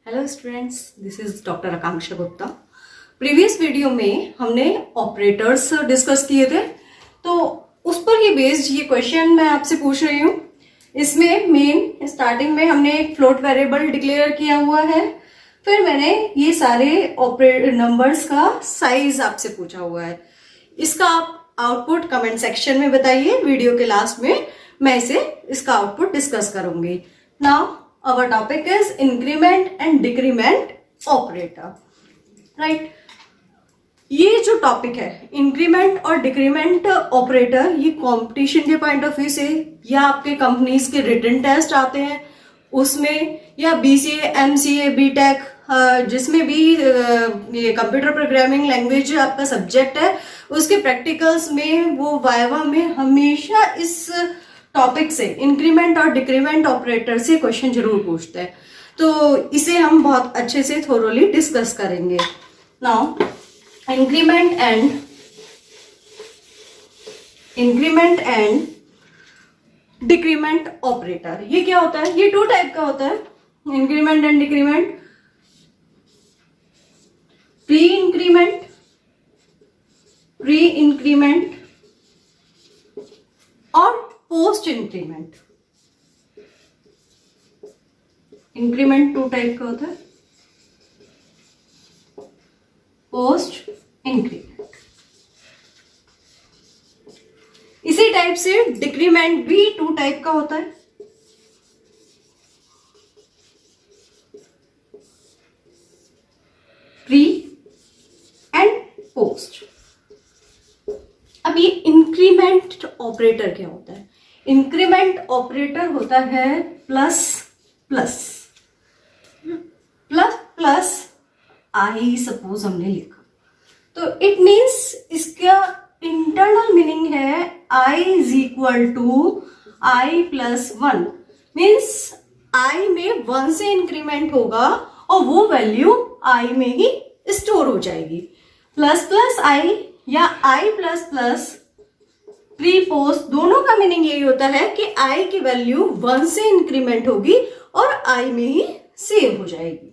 Hello students, this is doctor Akanksha Gupta. Previous video में हमने operators discuss किए थे, तो उस पर ही बेस्ड ये क्वेश्चन मैं आपसे पूछ रही हूँ। इसमें मेन स्टार्टिंग में हमने एक फ्लोट वेरिएबल डिक्लेयर किया हुआ है, फिर मैंने ये सारे ऑपरेटर नंबर्स का साइज आपसे पूछा हुआ है। इसका आप आउटपुट कमेंट सेक्शन में बताइए। वीडियो के लास्ट में मैं इसका आउटपुट डिस्कस करूंगी। Now our topic is increment and decrement operator, right? ये जो टॉपिक है इंक्रीमेंट और डिक्रीमेंट ऑपरेटर, ये कंपटीशन के पॉइंट ऑफ व्यू से या आपके कंपनीज के रिटन टेस्ट आते हैं उसमें, या बीसीए, एमसीए, बीटेक, जिसमें भी ये कंप्यूटर प्रोग्रामिंग लैंग्वेज आपका सब्जेक्ट है, उसके प्रैक्टिकल्स में वो वाइवा में हमेशा इस टॉपिक से इंक्रीमेंट और डिक्रीमेंट ऑपरेटर से क्वेश्चन जरूर पूछते हैं, तो इसे हम बहुत अच्छे से थोरोली डिस्कस करेंगे। Now increment and decrement operator, ये क्या होता है? ये टू टाइप का होता है, increment and decrement. Pre increment और post increment. Increment two type का होता है, पोस्ट इंक्रीमेंट। इसी टाइप से डिक्रीमेंट भी टू टाइप का होता है, प्री एंड पोस्ट। अब ये इंक्रीमेंट ऑपरेटर क्या होता है? इंक्रीमेंट ऑपरेटर होता है plus plus plus plus I suppose हमने लिखा, तो इट मीन्स इसका इंटरनल मीनिंग है I is equal to I plus one. Means I में वन से इंक्रीमेंट होगा और वो वैल्यू आई में ही स्टोर हो जाएगी। प्लस प्लस आई या आई प्लस प्लस प्री पोस्ट, दोनों का मीनिंग यही होता है कि आई की वैल्यू वन से इंक्रीमेंट होगी और आई में ही सेव हो जाएगी।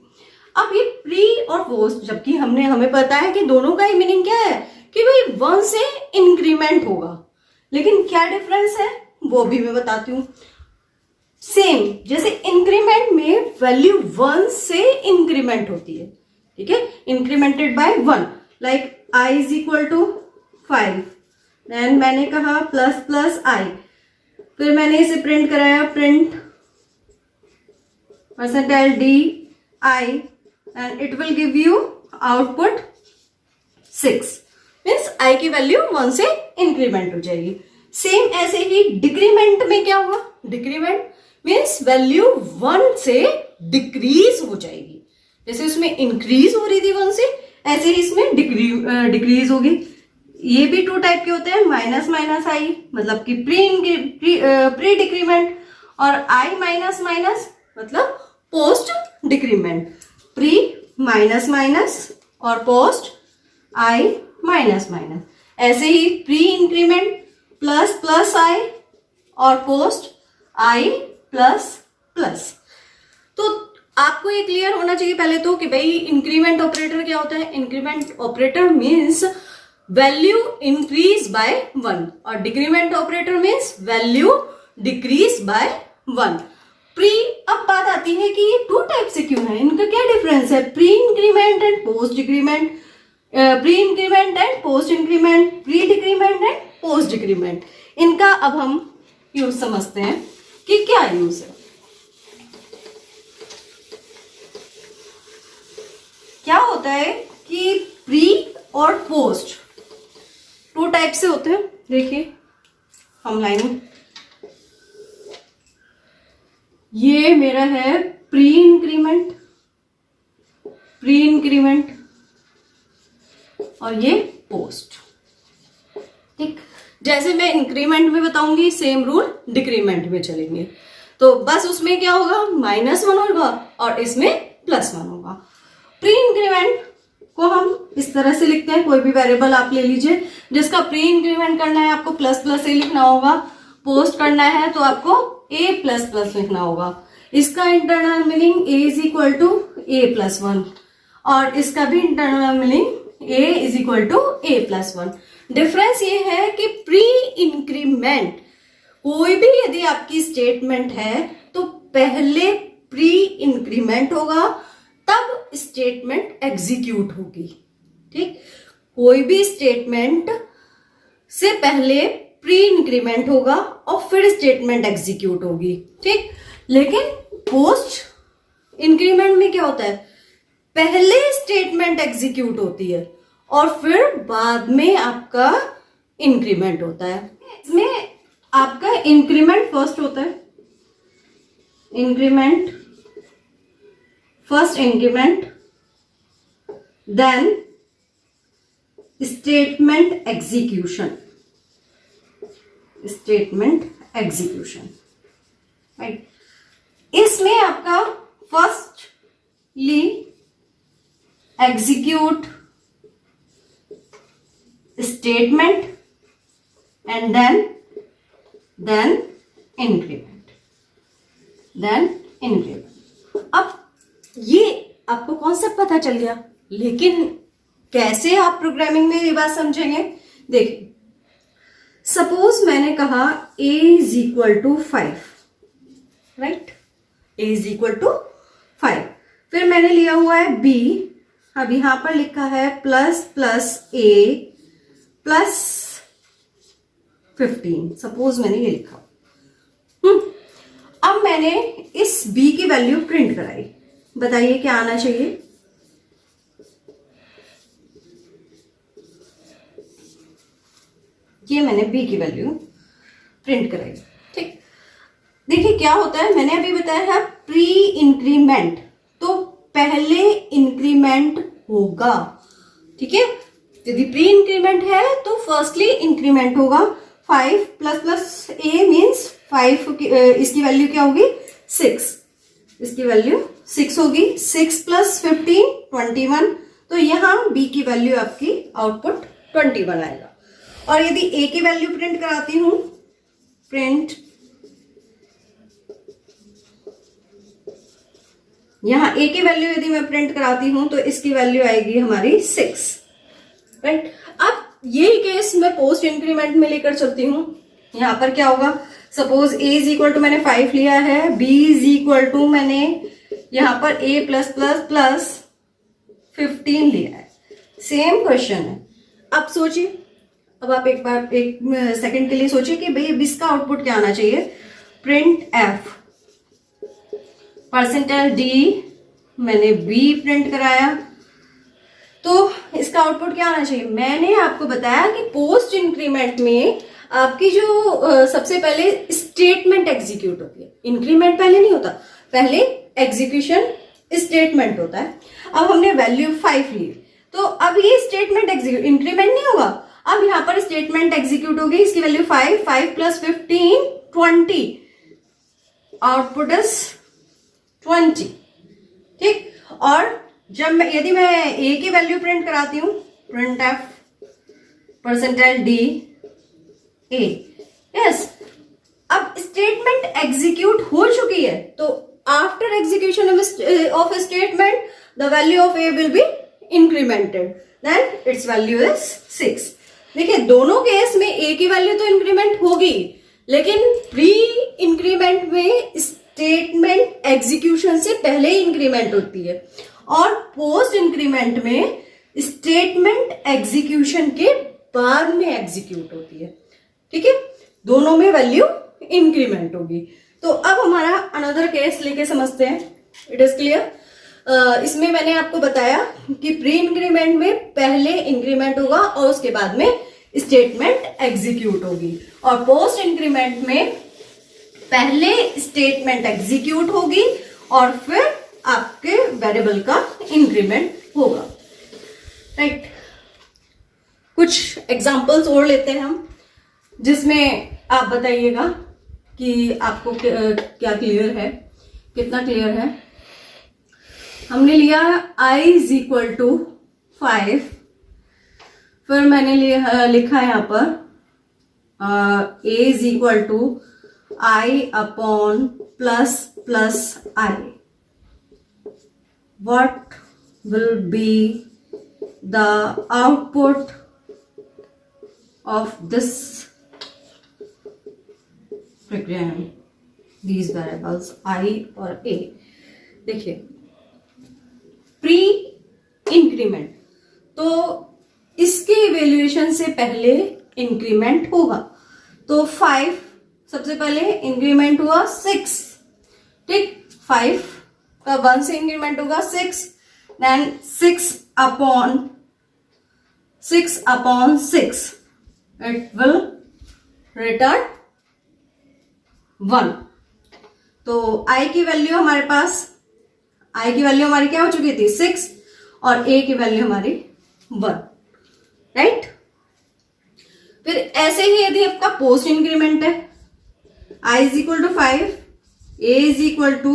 अब ये प्री और पोस्ट, जबकि हमें पता है कि दोनों का ही मीनिंग क्या है कि भाई वन से इंक्रीमेंट होगा, लेकिन क्या डिफरेंस है वो भी मैं बताती हूँ। सेम जैसे इंक्रीमेंट में वैल्यू वन से इंक्रीमेंट होती है, ठीक है, incremented by one, like I is equal to 5, then मैंने कहा प्लस प्लस आई, फिर मैंने इसे प्रिंट कराया, print percentile D I and it will give you output 6। Means I की वैल्यू वन से इंक्रीमेंट हो जाएगी। सेम ऐसे ही डिक्रीमेंट में क्या होगा? डिक्रीमेंट मीन्स वैल्यू वन से डिक्रीज हो जाएगी। जैसे उसमें इंक्रीज हो रही थी वन से, ऐसे ही इसमें डिक्रीज होगी। ये भी टू टाइप के होते हैं, माइनस माइनस आई मतलब कि प्री डिक्रीमेंट, और आई माइनस माइनस मतलब post decrement. Pre minus minus और पोस्ट आई माइनस माइनस। ऐसे ही प्री इंक्रीमेंट प्लस प्लस आई और पोस्ट आई प्लस प्लस। तो आपको ये क्लियर होना चाहिए पहले तो कि भाई इंक्रीमेंट ऑपरेटर क्या होता है। Increment operator means value increase by one, और decrement operator means value decrease by one. Pre, अब बात आती है कि ये टू टाइप से क्यों है, इनका क्या डिफरेंस है? Pre increment and post decrement, pre increment and post increment, pre decrement and post decrement. इनका अब हम यूज समझते हैं कि क्या यूज है। क्या होता है कि प्री और पोस्ट टू टाइप से होते हैं। देखिए हम लाइन, ये मेरा है प्री इंक्रीमेंट और ये पोस्ट, ठीक। जैसे मैं इंक्रीमेंट में बताऊंगी सेम रूल डिक्रीमेंट में चलेंगे, तो बस उसमें क्या होगा, -1 होगा और इसमें +1 होगा। प्री इंक्रीमेंट को हम इस तरह से लिखते हैं, कोई भी वेरिएबल आप ले लीजिए, जिसका प्री इंक्रीमेंट करना है आपको प्लस प्लस ए लिखना होगा, पोस्ट करना है तो आपको a++ लिखना होगा। इसका internal meaning a is equal to a+1 और इसका भी internal meaning a = a+1। Difference ये है कि प्री इंक्रीमेंट, कोई भी यदि आपकी स्टेटमेंट है तो पहले प्री इंक्रीमेंट होगा तब स्टेटमेंट एग्जीक्यूट होगी। ठीक, कोई भी स्टेटमेंट से पहले प्री इंक्रीमेंट होगा और फिर स्टेटमेंट एग्जीक्यूट होगी। ठीक, लेकिन पोस्ट इंक्रीमेंट में क्या होता है, पहले स्टेटमेंट एग्जीक्यूट होती है और फिर बाद में आपका इंक्रीमेंट होता है। इसमें आपका इंक्रीमेंट फर्स्ट होता है, increment first, increment then statement execution, statement execution, right. इसमें आपका firstly execute statement and then increment, अब ये आपको कॉन्सेप्ट पता चल गया, लेकिन कैसे आप प्रोग्रामिंग में ये बात समझेंगे? देखिए, सपोज मैंने कहा a = 5, राइट, a = 5, फिर मैंने लिया हुआ है b, अब यहां पर लिखा है ++a +15, सपोज मैंने ये लिखा। अब मैंने इस b की वैल्यू प्रिंट कराई, बताइए क्या आना चाहिए? ये मैंने b की वैल्यू प्रिंट कराई। ठीक, देखिए क्या होता है, मैंने अभी बताया है प्री इंक्रीमेंट, तो पहले इंक्रीमेंट होगा। ठीक है, यदि प्री इंक्रीमेंट है तो फर्स्टली इंक्रीमेंट होगा। 5 ++ a मीन्स 5, इसकी वैल्यू क्या होगी? 6, इसकी वैल्यू 6 होगी। 6 + 15 21, तो यहां b की वैल्यू आपकी आउटपुट 21 आएगा। और यदि a की वैल्यू प्रिंट कराती हूं, प्रिंट, यहां a की वैल्यू यदि मैं प्रिंट कराती हूं तो इसकी वैल्यू आएगी हमारी 6, राइट। अब यही केस मैं पोस्ट इंक्रीमेंट में लेकर चलती हूं। यहां पर क्या होगा, सपोज a = मैंने 5 लिया है, b = मैंने यहां पर a ++ 15 लिया है। सेम क्वेश्चन है। अब सोचिए, अब आप एक सेकंड के लिए सोचिए कि भाई इसका आउटपुट क्या आना चाहिए। प्रिंट f %d, मैंने b प्रिंट कराया, तो इसका आउटपुट क्या आना चाहिए? मैंने आपको बताया कि पोस्ट इंक्रीमेंट में आपकी जो सबसे पहले स्टेटमेंट एग्जीक्यूट होती है, इंक्रीमेंट पहले नहीं होता, पहले एग्जीक्यूशन स्टेटमेंट होता है। अब हमने वैल्यू 5 ली, तो अब ये स्टेटमेंट एग्जीक्यूट, इंक्रीमेंट नहीं होगा, अब यहां पर स्टेटमेंट एग्जीक्यूट होगी। इसकी वैल्यू 5 + 15 20, आउटपुट इज 20। ठीक, और जब यदि मैं a की वैल्यू प्रिंट कराती हूं, print f %d a, yes, अब स्टेटमेंट एग्जीक्यूट हो चुकी है, तो after execution of statement the value of a will be incremented, then its value is 6। देखिए, दोनों केस में a की वैल्यू तो इंक्रीमेंट होगी, लेकिन प्री इंक्रीमेंट में स्टेटमेंट एग्जीक्यूशन से पहले इंक्रीमेंट होती है और पोस्ट इंक्रीमेंट में स्टेटमेंट एग्जीक्यूशन के बाद में एग्जीक्यूट होती है। ठीक है, दोनों में वैल्यू इंक्रीमेंट होगी। तो अब हमारा अनदर केस लेके समझते हैं। It is clear? इसमें मैंने आपको बताया कि प्री इंक्रीमेंट में पहले इंक्रीमेंट होगा और उसके बाद में स्टेटमेंट एग्जीक्यूट होगी, और पोस्ट इंक्रीमेंट में पहले स्टेटमेंट एग्जीक्यूट होगी और फिर आपके वेरिएबल का इंक्रीमेंट होगा, राइट। कुछ एग्जांपल्स और लेते हैं हम, जिसमें आप बताइएगा कि आपको क्या क्लियर है, कितना क्लियर है। हमने लिया i = 5, फिर मैंने लिखा है यहां पर a = i/++i, what will be the output of this program, these variables I और A। देखिए प्री इंक्रीमेंट, तो इसके इवेल्युएशन से पहले इंक्रीमेंट होगा, तो 5 सबसे पहले इंक्रीमेंट हुआ 6, ठीक, 5 का 1 से इंक्रीमेंट होगा 6, then 6 upon 6 it will return 1। तो i की वैल्यू हमारे पास, i की वैल्यू हमारी क्या हो चुकी थी 6 और a की वैल्यू हमारी 1, राइट। फिर ऐसे ही यदि आपका पोस्ट इंक्रीमेंट है, i is equal to 5, a is equal to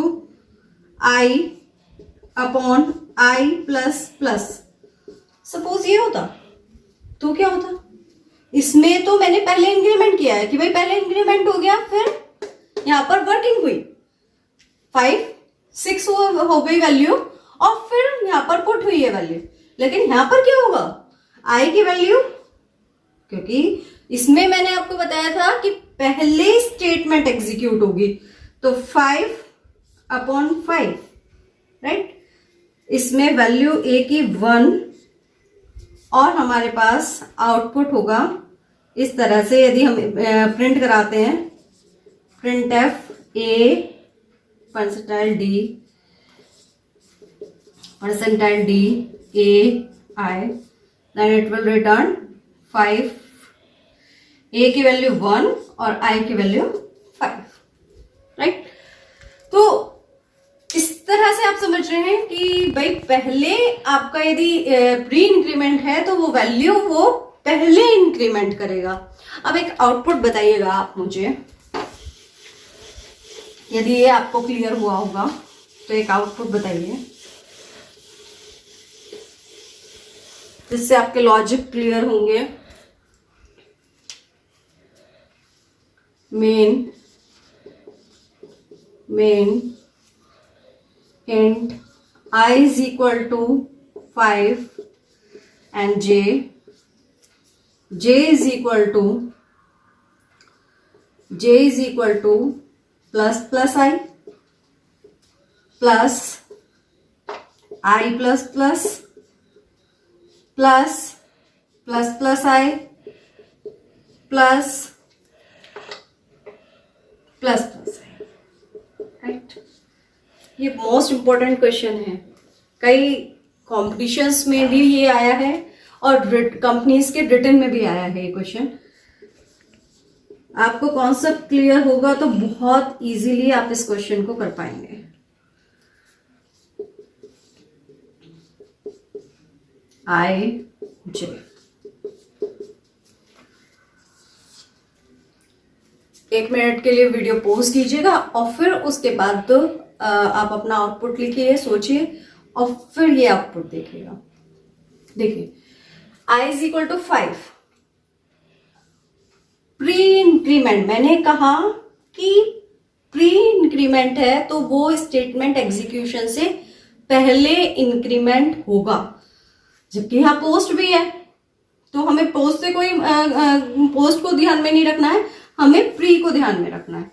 i upon i plus plus, suppose ये होता तो क्या होता, इसमें तो मैंने पहले इंक्रीमेंट किया है कि भाई पहले इंक्रीमेंट हो गया, फिर यहां पर वर्किंग हुई, 5 6 हो गई वैल्यू और फिर यहां पर पुट हुई है वैल्यू, लेकिन यहां पर क्या होगा i की वैल्यू, क्योंकि इसमें मैंने आपको बताया था कि पहले स्टेटमेंट एग्जीक्यूट होगी, तो 5 अपॉन 5, राइट। इसमें वैल्यू a की 1 और हमारे पास आउटपुट होगा इस तरह से, यदि हम प्रिंट कराते हैं print F a percentile d a I, then it will return 5, a की वैल्यू 1 और i की वैल्यू 5, राइट। तो इस तरह से आप समझ रहे हैं कि भाई पहले आपका यदि प्री इंक्रीमेंट है तो वो वैल्यू वो पहले इंक्रीमेंट करेगा। अब एक आउटपुट बताइएगा आप मुझे, यदि ये आपको क्लियर हुआ होगा तो एक आउटपुट बताइए जिससे आपके लॉजिक क्लियर होंगे। Main int I is equal to 5 and j is equal to plus plus I plus I plus plus plus plus plus I plus plus plus I, right. ये most important question है, कई competitions में भी ये आया है और companies के रिटन में भी आया है ये क्वेश्चन। आपको कॉन्सेप्ट क्लियर होगा तो बहुत इजीली आप इस क्वेश्चन को कर पाएंगे। I J, एक मिनट के लिए वीडियो पॉज कीजिएगा और फिर उसके बाद तो आप अपना आउटपुट लिखिए, सोचिए और फिर ये आउटपुट देखिएगा। देखिए I is equal to 5, pre increment, मैंने कहा कि प्री इंक्रीमेंट है तो वो स्टेटमेंट एग्जीक्यूशन से पहले इंक्रीमेंट होगा, जबकि यहाँ पोस्ट भी है तो हमें पोस्ट से कोई पोस्ट को ध्यान में नहीं रखना है, हमें प्री को ध्यान में रखना है।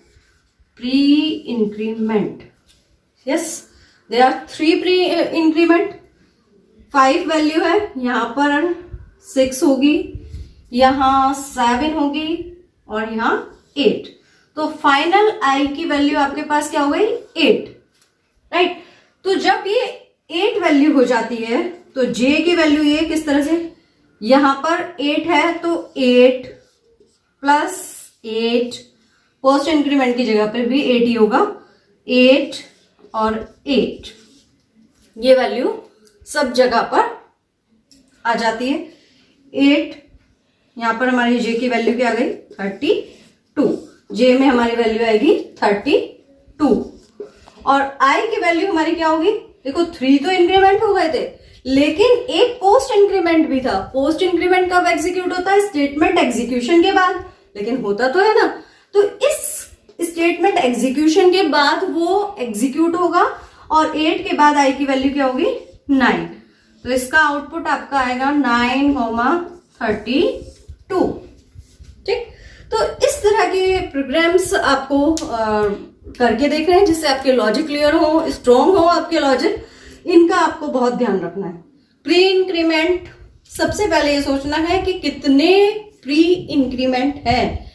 Pre increment, yes there are 3 pre increment, 5 value है, यहाँ पर 6 होगी, यहाँ 7 होगी और यहाँ 8, तो फाइनल आई की वैल्यू आपके पास क्या हो गई 8, राइट। तो जब ये 8 वैल्यू हो जाती है तो जे की वैल्यू ये किस तरह से, यहां पर 8 है तो 8 प्लस 8, पोस्ट इंक्रीमेंट की जगह पर भी 8 ही होगा, 8 और 8, ये वैल्यू सब जगह पर आ जाती है। 8 यहां पर हमारी जे की वैल्यू क्या आ गई 32, जे में हमारी वैल्यू आएगी 32 और आई की वैल्यू हमारी क्या होगी, देखो 3 तो इंक्रीमेंट हो गए थे लेकिन एक पोस्ट इंक्रीमेंट भी था। पोस्ट इंक्रीमेंट कब एग्जीक्यूट होता है, स्टेटमेंट एग्जीक्यूशन के बाद, लेकिन होता तो है ना, तो इस स्टेटमेंट एग्जीक्यूशन के बाद वो एग्जीक्यूट होगा और 8 के बाद i की वैल्यू क्या होगी 9, तो इसका आउटपुट आपका आएगा 9,32। ठीक, तो इस तरह के प्रोग्राम्स आपको करके देख रहे हैं जिससे आपके लॉजिक क्लियर हो, स्ट्रॉन्ग हो आपके लॉजिक। इनका आपको बहुत ध्यान रखना है। प्री इंक्रीमेंट, सबसे पहले ये सोचना है कि कितने प्री इंक्रीमेंट है।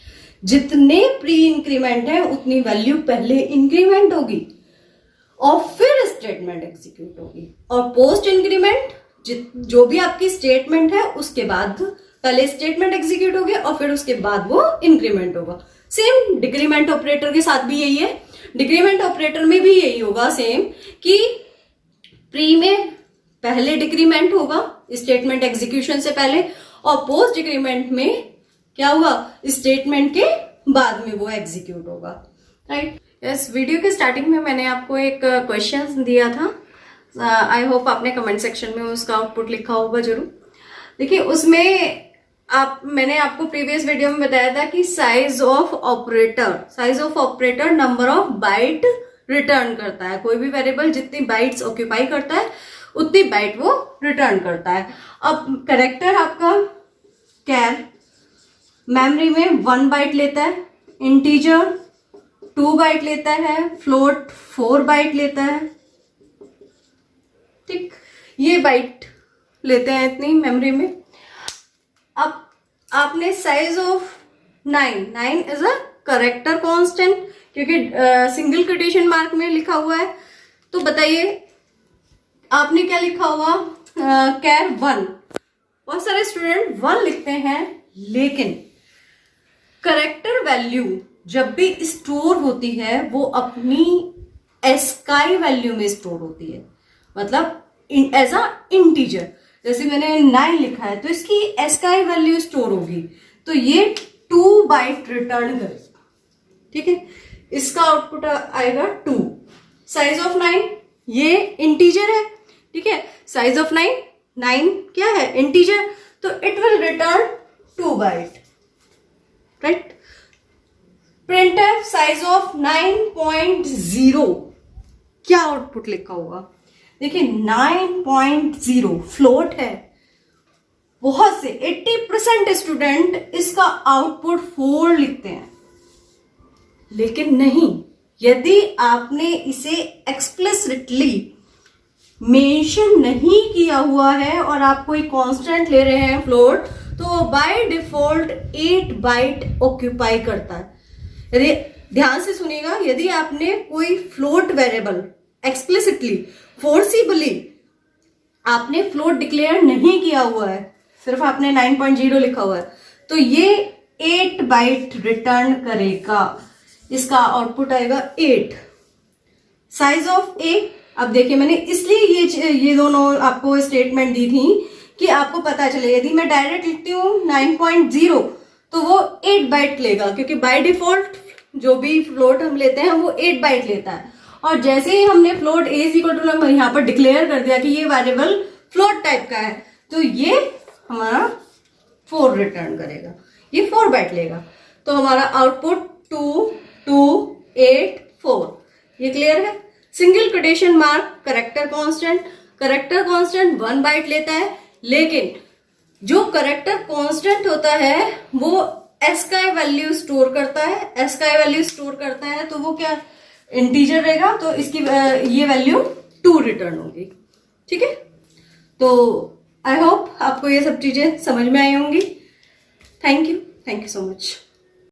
जितने प्री इंक्रीमेंट है उतनी वैल्यू पहले इंक्रीमेंट होगी और फिर स्टेटमेंट एग्जीक्यूट होगी। और पोस्ट इंक्रीमेंट जो भी आपकी स्टेटमेंट है उसके बाद पहले स्टेटमेंट एग्जीक्यूट होगी और फिर उसके बाद वो इंक्रीमेंट होगा। सेम डिक्रीमेंट ऑपरेटर के साथ भी यही है। डिक्रीमेंट ऑपरेटर में भी यही होगा सेम, कि प्री में पहले डिक्रीमेंट होगा स्टेटमेंट एग्जीक्यूशन से पहले, और पोस्ट डिक्रीमेंट में क्या हुआ स्टेटमेंट के बाद में वो एग्जीक्यूट होगा। Right, yes. वीडियो के स्टार्टिंग में मैंने आपको एक क्वेश्चन दिया था, आई होप आपने कमेंट सेक्शन में उसका आउटपुट लिखा होगा जरूर। देखिए उसमें मैंने आपको प्रीवियस वीडियो में बताया था कि size of operator number of bite return करता है। कोई भी वेरिएबल जितनी बाइट्स ऑक्यूपाई करता है उतनी बाइट वो रिटर्न करता है। अब कैरेक्टर आपका कैर मेमोरी में 1 बाइट लेता है, इंटीजर 2 बाइट लेता है, फ्लोट 4 बाइट लेता है। ठीक, ये बाइट लेते हैं इतनी मेमोरी में। अब आपने size of 9 is a character constant, क्योंकि सिंगल कोटेशन मार्क में लिखा हुआ है। तो बताइए आपने क्या लिखा हुआ, कैर 1। बहुत सारे स्टूडेंट 1 लिखते हैं, लेकिन कैरेक्टर वैल्यू जब भी स्टोर होती है वो अपनी एस्काई वैल्यू में स्टोर होती है, मतलब एज अ इंटीजर। जैसे मैंने 9 लिखा है तो इसकी एस्काई वैल्यू स्टोर होगी, तो ये 2 बाइट रिटर्न करेगा। ठीक है, इसका आउटपुट आएगा 2। साइज ऑफ 9 ये इंटीजर है। ठीक है, साइज ऑफ 9 क्या है इंटीजर, तो it will return 2 byte. Right, printf size of 9.0 क्या आउटपुट लिखा होगा। देखिए 9.0 फ्लोट है। बहुत से 80% स्टूडेंट इसका आउटपुट 4 लिखते हैं, लेकिन नहीं, यदि आपने इसे एक्सप्लिसिटली मेंशन नहीं किया हुआ है और आप कोई कांस्टेंट ले रहे हैं फ्लोट, तो वो बाय डिफॉल्ट 8 बाइट ऑक्यूपाई करता है। यदि ध्यान से सुनिएगा, यदि आपने कोई फ्लोट वेरिएबल एक्सप्लिसिटली फोर्सिबली आपने फ्लोट डिक्लेयर नहीं किया हुआ है, सिर्फ आपने 9.0 लिखा हुआ है, तो ये 8 बाइट रिटर्न करेगा। इसका आउटपुट आएगा 8। साइज ऑफ ए, अब देखिए मैंने इसलिए ये दोनों आपको स्टेटमेंट दी थी कि आपको पता चले। यदि मैं डायरेक्ट लिखती हूँ 9.0 तो वो 8 बाइट लेगा, क्योंकि बाय डिफॉल्ट जो भी फ्लोट हम लेते हैं वो 8 बाइट लेता है। और जैसे ही हमने float a is equal to यहाँ पर डिक्लेयर कर दिया कि ये वेरिएबल फ्लोट टाइप का है, तो ये हमारा 4 रिटर्न करेगा, ये 4 बाइट लेगा। तो हमारा आउटपुट 2, 2, 8, 4। ये क्लियर है। Single quotation mark character constant 1 byte लेता है, लेकिन जो कैरेक्टर कांस्टेंट होता है वो एस्काई वैल्यू स्टोर करता है। एस्काई वैल्यू स्टोर करता है तो वो क्या इंटीजर रहेगा, तो इसकी ये वैल्यू 2 रिटर्न होगी। ठीक है, तो आई होप आपको ये सब चीजें समझ में आई होंगी। Thank you so much.